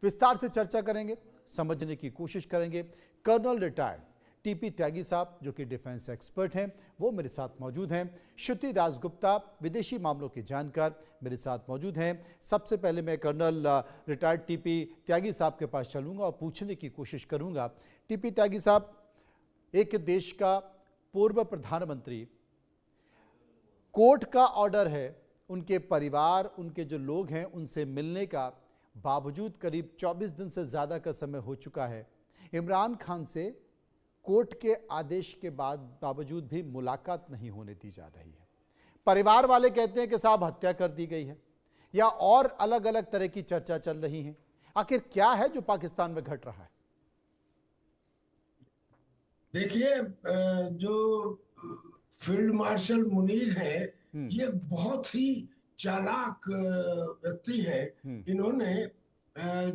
विस्तार से चर्चा करेंगे, समझने की कोशिश करेंगे। कर्नल रिटायर्ड टीपी त्यागी साहब जो कि डिफेंस एक्सपर्ट हैं, वो मेरे साथ मौजूद हैं। श्रुति दासगुप्ता विदेशी मामलों के जानकार मेरे साथ मौजूद हैं। सबसे पहले मैं कर्नल रिटायर्ड टीपी त्यागी साहब के पास चलूंगा और पूछने की कोशिश करूंगा। टीपी त्यागी साहब, एक देश का पूर्व प्रधानमंत्री, कोर्ट का ऑर्डर है उनके परिवार, उनके जो लोग हैं उनसे मिलने का, बावजूद करीब 24 दिन से ज़्यादा का समय हो चुका है। इमरान खान से कोर्ट के आदेश के बाद बावजूद भी मुलाकात नहीं होने दी जा रही है। परिवार वाले कहते हैं कि साहब हत्या कर दी गई है, या और अलग अलग तरह की चर्चा चल रही है। आखिर क्या है जो पाकिस्तान में घट रहा है? देखिए, जो फील्ड मार्शल मुनीर है, ये बहुत ही चालाक व्यक्ति है। इन्होंने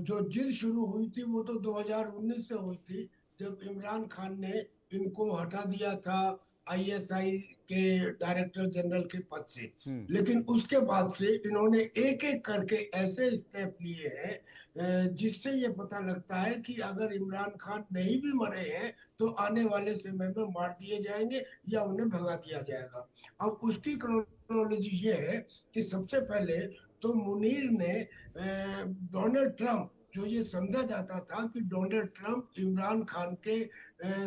जो जिद शुरू हुई थी वो तो 2019 से हुई थी, जब इमरान खान ने इनको हटा दिया था आईएसआई के डायरेक्टर जनरल के पद से। लेकिन उसके बाद से इन्होंने एक एक करके ऐसे स्टेप लिए हैं जिससे ये पता लगता है कि अगर इमरान खान नहीं भी मरे हैं तो आने वाले समय में मार दिए जाएंगे या उन्हें भगा दिया जाएगा। अब उसकी क्रोनोलॉजी ये है कि सबसे पहले तो मुनीर ने डोनाल्ड ट्रंप, जो ये समझा जाता था कि डोनाल्ड ट्रंप इमरान खान के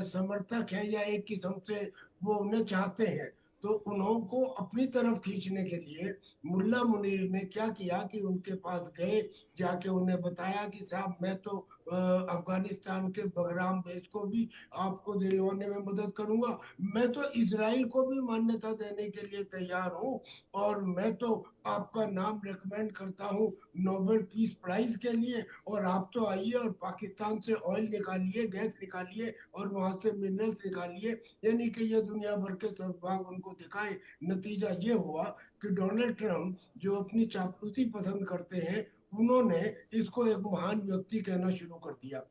समर्थक हैं या एक किस्म से वो उन्हें चाहते हैं, तो उनको अपनी तरफ खींचने के लिए मुल्ला मुनीर ने क्या किया कि उनके पास गए, जाके उन्हें बताया कि साहब मैं तो अफगानिस्तान के बगराम बेस को भी आपको दिलवाने में मदद करूंगा, मैं तो इजराइल को भी मान्यता देने के लिए तैयार हूं, और मैं तो आपका नाम रिकमेंड करता हूं नोबेल पीस प्राइज के लिए, और आप तो आइए और पाकिस्तान से ऑयल निकालिए, गैस निकालिए और वहां से मिनरल्स निकालिए, यानी कि ये दुनिया भर के सब भाग उनको दिखाए। नतीजा ये हुआ कि डोनाल्ड ट्रंप, जो अपनी चापलूसी पसंद करते हैं, उन्होंने इसको एक महान व्यक्ति कहना शुरू कर दिया।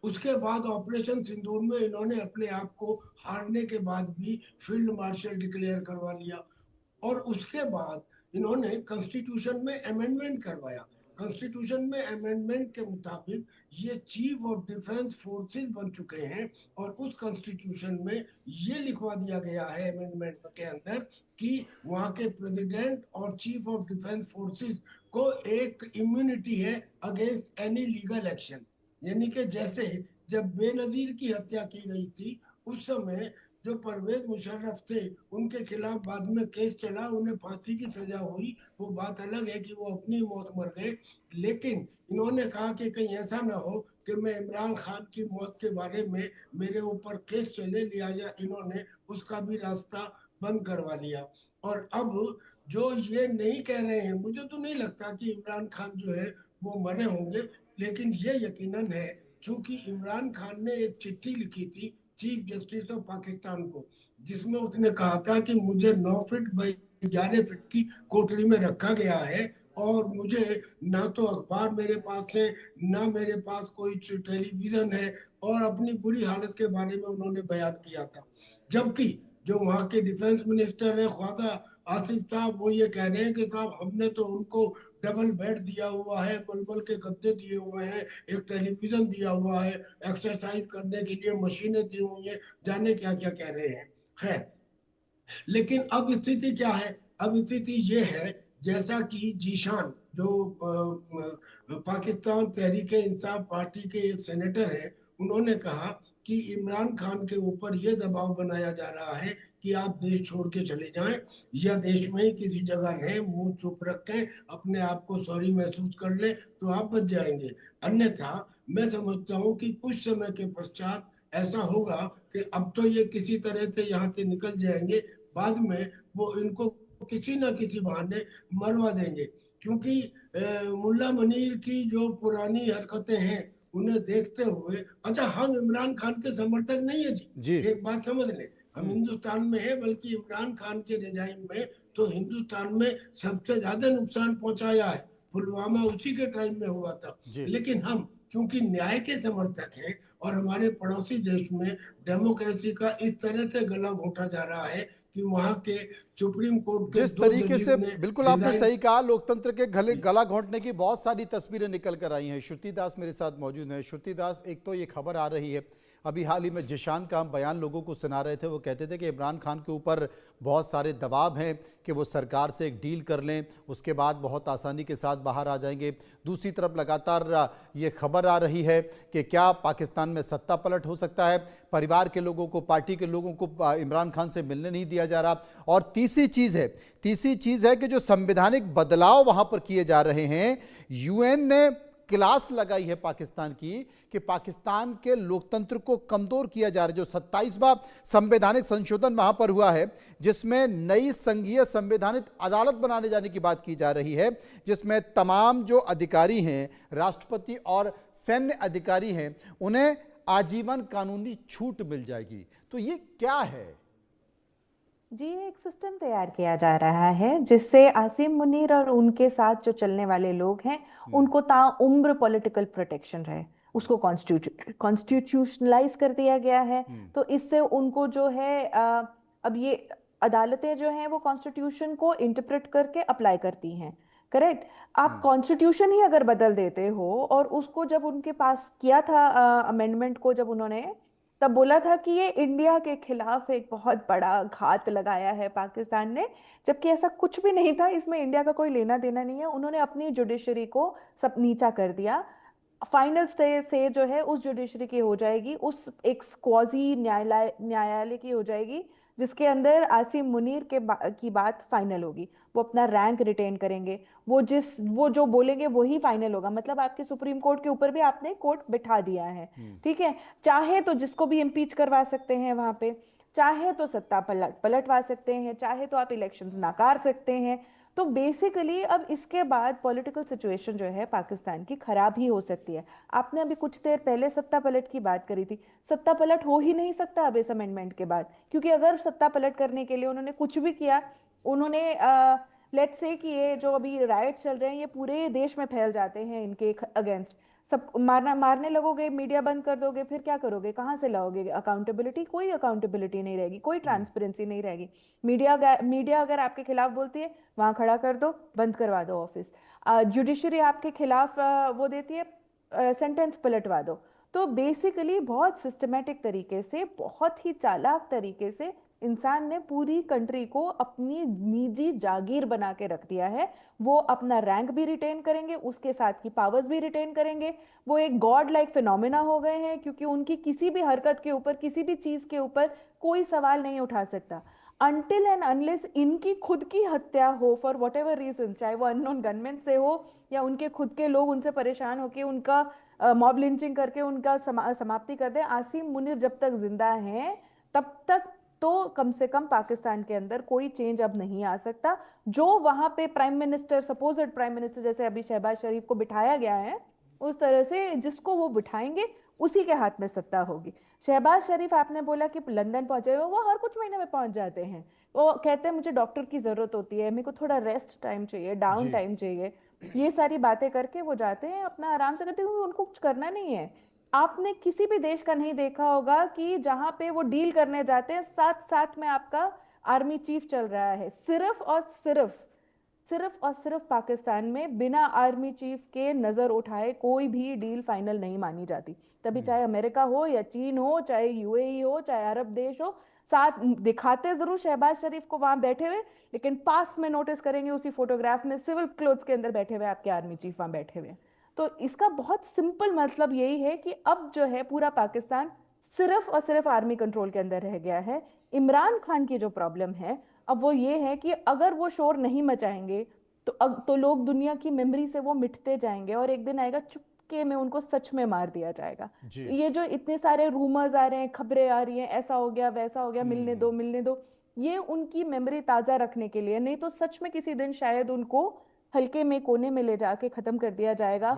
उसके बाद ऑपरेशन सिंदूर में इन्होंने अपने आप को हारने के बाद भी फील्ड मार्शल डिक्लेयर करवा लिया, और उसके बाद इन्होंने कॉन्स्टिट्यूशन में अमेंडमेंट करवाया। कॉन्स्टिट्यूशन में अमेंडमेंट के मुताबिक ये चीफ ऑफ डिफेंस फोर्सेस बन चुके हैं, और उस कॉन्स्टिट्यूशन में ये लिखवा दिया गया है अमेंडमेंट के अंदर कि वहां के प्रेसिडेंट और चीफ ऑफ डिफेंस फोर्सेस को एक इम्यूनिटी है अगेंस्ट एनी लीगल एक्शन। यानी कि जैसे जब बेनजीर की हत्या की गई थी, उस समय जो परवेज मुशर्रफ थे उनके खिलाफ बाद में केस चला, उन्हें फांसी की सजा हुई, वो बात अलग है कि वो अपनी मौत मर गए। लेकिन इन्होंने कहा कि कहीं ऐसा ना हो कि मैं इमरान खान की मौत के बारे में मेरे ऊपर केस चले, लिहाजा इन्होंने उसका भी रास्ता बंद करवा लिया। और अब जो ये नहीं कह रहे हैं, मुझे तो नहीं लगता कि इमरान खान जो है वो मरे होंगे, लेकिन ये यकीनन है, चूंकि इमरान खान ने एक चिट्ठी लिखी थी चीफ जस्टिस ऑफ पाकिस्तान को, जिसमें उसने कहा था कि मुझे 9 फीट बाई 11 फीट की कोठरी में रखा गया है, और मुझे ना तो अखबार मेरे पास है, ना मेरे पास कोई टेलीविजन है, और अपनी बुरी हालत के बारे में उन्होंने बयान किया था। जबकि जो वहाँ के डिफेंस मिनिस्टर है ख्वाजा आसिफ साहब, वो ये कह रहे हैं कि साहब हमने तो उनको डबल बेड दिया हुआ है, मलमल के गद्दे दिए हुए हैं, एक टेलीविजन दिया हुआ है, एक्सरसाइज करने के लिए मशीनें दी हुई हैं, जाने क्या क्या कह रहे हैं। है, लेकिन अब स्थिति क्या है? अब स्थिति ये है, जैसा कि जीशान, जो पाकिस्तान तहरीक इंसाफ पार्टी के एक सेनेटर हैं, उन्होंने कहा कि इमरान खान के ऊपर ये दबाव बनाया जा रहा है कि आप देश छोड़ के चले जाएं, या देश में ही किसी जगह रहें, मुंह चुप रखें, अपने आप को सॉरी महसूस कर लें तो आप बच जाएंगे। अन्यथा मैं समझता हूं कि कुछ समय के पश्चात ऐसा होगा कि अब तो ये किसी तरह से यहाँ से निकल जाएंगे, बाद में वो इनको किसी ना किसी बहाने मरवा देंगे। क्योंकि मुल्ला मनीर की जो पुरानी हरकतें हैं उन्हें देखते हुए, अच्छा हम इमरान खान के समर्थक नहीं है जी, जी। एक बात समझ लें, हम हिंदुस्तान में है, बल्कि इमरान खान के रिजाइम में तो हिंदुस्तान में सबसे ज्यादा नुकसान पहुंचाया है, पुलवामा उसी के टाइम में हुआ था। जी। लेकिन हम चूंकि न्याय के समर्थक हैं, और हमारे पड़ोसी देश में डेमोक्रेसी का इस तरह से गला घोंटा जा रहा है कि वहाँ के सुप्रीम कोर्ट के जिस दो तरीके जजेस से, ने बिल्कुल आपने रिजाइन। सही कहा, लोकतंत्र के गला घोंटने की बहुत सारी तस्वीरें निकल कर आई हैं। श्रुति दास मेरे साथ मौजूद हैं। श्रुति दास, एक तो ये खबर आ रही है, अभी हाल ही में जिशान का हम बयान लोगों को सुना रहे थे, वो कहते थे कि इमरान खान के ऊपर बहुत सारे दबाव हैं कि वो सरकार से एक डील कर लें, उसके बाद बहुत आसानी के साथ बाहर आ जाएंगे। दूसरी तरफ लगातार ये खबर आ रही है कि क्या पाकिस्तान में सत्ता पलट हो सकता है, परिवार के लोगों को, पार्टी के लोगों को इमरान खान से मिलने नहीं दिया जा रहा। और तीसरी चीज़ है कि जो संवैधानिक बदलाव वहाँ पर किए जा रहे हैं, यूएन ने क्लास लगाई है पाकिस्तान की कि पाकिस्तान के लोकतंत्र को कमजोर किया जा रहा है। जो 27वां संवैधानिक संशोधन वहां पर हुआ है, जिसमें नई संघीय संवैधानिक अदालत बनाने जाने की बात की जा रही है, जिसमें तमाम जो अधिकारी हैं, राष्ट्रपति और सैन्य अधिकारी हैं, उन्हें आजीवन कानूनी छूट मिल जाएगी। तो ये क्या है जी? एक सिस्टम तैयार किया जा रहा है जिससे आसिम मुनीर और उनके साथ जो चलने वाले लोग हैं उनको ताउम्र पॉलिटिकल प्रोटेक्शन रहे, उसको कॉन्स्टिट्यूशनलाइज कर दिया गया है। तो इससे उनको जो है अब ये अदालतें जो हैं वो कॉन्स्टिट्यूशन को इंटरप्रेट करके अप्लाई करती हैं। करेक्ट? आप कॉन्स्टिट्यूशन ही अगर बदल देते हो, और उसको जब उनके पास किया था अमेंडमेंट को, जब उन्होंने तब बोला था कि ये इंडिया के खिलाफ एक बहुत बड़ा घात लगाया है पाकिस्तान ने, जबकि ऐसा कुछ भी नहीं था। इसमें इंडिया का कोई लेना देना नहीं है। उन्होंने अपनी जुडिशरी को सब नीचा कर दिया। फाइनल स्टे से जो है उस जुडिशरी की हो जाएगी, उस एक क्वाजी न्यायालय की हो जाएगी, जिसके अंदर आसिम मुनीर की बात फाइनल होगी। वो अपना रैंक रिटेन करेंगे, वो जो बोलेंगे वही फाइनल होगा। मतलब आपके सुप्रीम कोर्ट के ऊपर भी आपने कोर्ट बिठा दिया है। ठीक है? चाहे तो जिसको भी इम्पीच करवा सकते हैं वहां पे, चाहे तो सत्ता पलटवा सकते हैं, चाहे तो आप इलेक्शंस नाकार सकते हैं। तो बेसिकली अब इसके बाद पॉलिटिकल सिचुएशन जो है पाकिस्तान की खराब ही हो सकती है। आपने अभी कुछ देर पहले सत्ता पलट की बात करी थी। सत्ता पलट हो ही नहीं सकता अब इस अमेंडमेंट के बाद, क्योंकि अगर सत्ता पलट करने के लिए उन्होंने कुछ भी किया, उन्होंने लेट्स से कि ये जो अभी राइट्स चल रहे हैं ये पूरे देश में फैल जाते हैं इनके अगेंस्ट, सब मारने लगोगे, मीडिया बंद कर दोगे, फिर क्या करोगे? कहाँ से लाओगे अकाउंटेबिलिटी? कोई अकाउंटेबिलिटी नहीं रहेगी, कोई ट्रांसपेरेंसी नहीं रहेगी। मीडिया अगर आपके खिलाफ बोलती है, वहां खड़ा कर दो, बंद करवा दो ऑफिस। जुडिशरी आपके खिलाफ वो देती है, सेंटेंस पलटवा दो। तो बेसिकली बहुत सिस्टमेटिक तरीके से, बहुत ही चालाक तरीके से इंसान ने पूरी कंट्री को अपनी निजी जागीर बना के रख दिया है। वो अपना रैंक भी रिटेन करेंगे, उसके साथ की पावर्स भी रिटेन करेंगे। वो एक गॉड लाइक फिनोमिना हो गए हैं, क्योंकि उनकी किसी भी हरकत के ऊपर, किसी भी चीज के ऊपर कोई सवाल नहीं उठा सकता अनटिल एंड अनलेस इनकी खुद की हत्या हो फॉर वट एवर रीजन, चाहे वो अननोन गनमैन से हो या उनके खुद के लोग उनसे परेशान होकर उनका मॉब लिंचिंग करके उनका समाप्ति कर दे। आसिम मुनीर जब तक जिंदा हैं तब तक तो कम से कम पाकिस्तान के अंदर कोई चेंज अब नहीं आ सकता। जो वहां पे prime minister, supposed prime minister जैसे अभी शहबाज शरीफ को बिठाया गया है, उस तरह से जिसको वो बिठाएंगे उसी के हाथ में सत्ता होगी। शहबाज शरीफ आपने बोला कि लंदन पहुंचे हुए, वो हर कुछ महीने में पहुंच जाते हैं। वो कहते हैं मुझे डॉक्टर की जरूरत होती है, मेरे को थोड़ा रेस्ट टाइम चाहिए, डाउन टाइम चाहिए, ये सारी बातें करके वो जाते हैं, अपना आराम से करते हैं, उनको कुछ करना नहीं है। आपने किसी भी देश का नहीं देखा होगा कि जहां पे वो डील करने जाते हैं साथ साथ में आपका आर्मी चीफ चल रहा है। सिर्फ और सिर्फ पाकिस्तान में बिना आर्मी चीफ के नजर उठाए कोई भी डील फाइनल नहीं मानी जाती। तभी चाहे अमेरिका हो या चीन हो, चाहे यूएई हो, चाहे अरब देश हो, साथ दिखाते जरूर शहबाज शरीफ को वहां बैठे हुए, लेकिन पास में नोटिस करेंगे उसी फोटोग्राफ में सिविल क्लोथ्स के अंदर बैठे हुए आपके आर्मी चीफ वहां बैठे हुए। तो इसका बहुत सिंपल मतलब यही है कि अब जो है पूरा पाकिस्तान सिर्फ और सिर्फ आर्मी कंट्रोल के अंदर रह गया है। इमरान खान की जो प्रॉब्लम है अब वो ये है कि अगर वो शोर नहीं मचाएंगे तो लोग दुनिया की मेमोरी से वो मिटते जाएंगे, और एक दिन आएगा चुपके में उनको सच में मार दिया जाएगा। ये जो इतने सारे रूमर्स आ रहे हैं, खबरें आ रही हैं, ऐसा हो गया वैसा हो गया, मिलने दो, ये उनकी मेमोरी ताजा रखने के लिए, नहीं तो सच में किसी दिन शायद उनको हल्के में कोने में ले जाके खत्म कर दिया जाएगा।